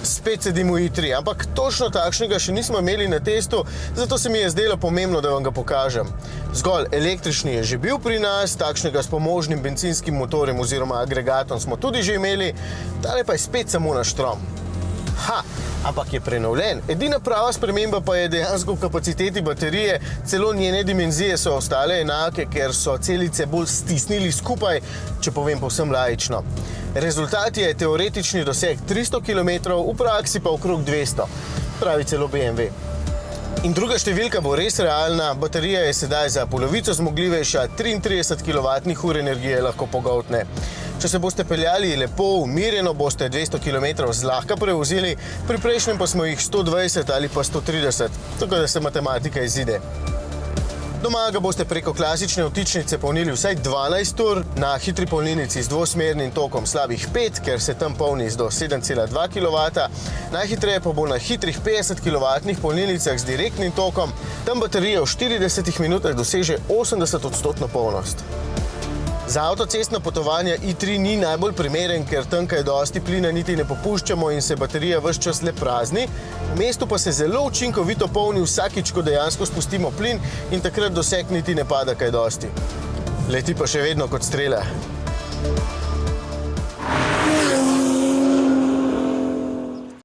spet sedim v i3, ampak točno takšnega še nismo imeli na testu, zato se mi je zdelo pomembno, da vam ga pokažem. Zgolj električni je že bil pri nas, takšnega s pomožnim bencinskim motorjem oziroma agregatom smo tudi že imeli, tale pa je spet samo na štrom. Ampak je prenovljen. Edina prava sprememba pa je dejansko v kapaciteti baterije, celo njene dimenzije so ostale enake, ker so celice bolj stisnili skupaj, če povem povsem laično. Rezultat je teoretični doseg 300 km, v praksi pa okrog 200, pravi celo BMW. In druga številka bo res realna, baterija je sedaj za polovico zmogljivejša, 33 kWh energije lahko pogoltne. Če se boste peljali lepo, umirjeno, boste 200 km zlahka prevozili, pri prejšnjem pa smo jih 120 ali pa 130, tako da se matematika izide. Doma ga boste preko klasične vtičnice polnili vsaj 12 ur, na hitri polnilnici z dvosmernim tokom slabih 5, ker se tam polni do 7,2 kW, najhitreje pa bo na hitrih 50 kW polnilnicah z direktnim tokom, tam baterija v 40 minutah doseže 80% polnost. Za avtocestna potovanja i3 ni najbolj primeren, ker tam kaj dosti plina niti ne popuščamo in se baterija ves čas le prazni. V mestu pa se zelo učinkovito polni vsakič, ko dejansko spustimo plin in takrat doseg niti ne pada kaj dosti. Leti pa še vedno kot strela.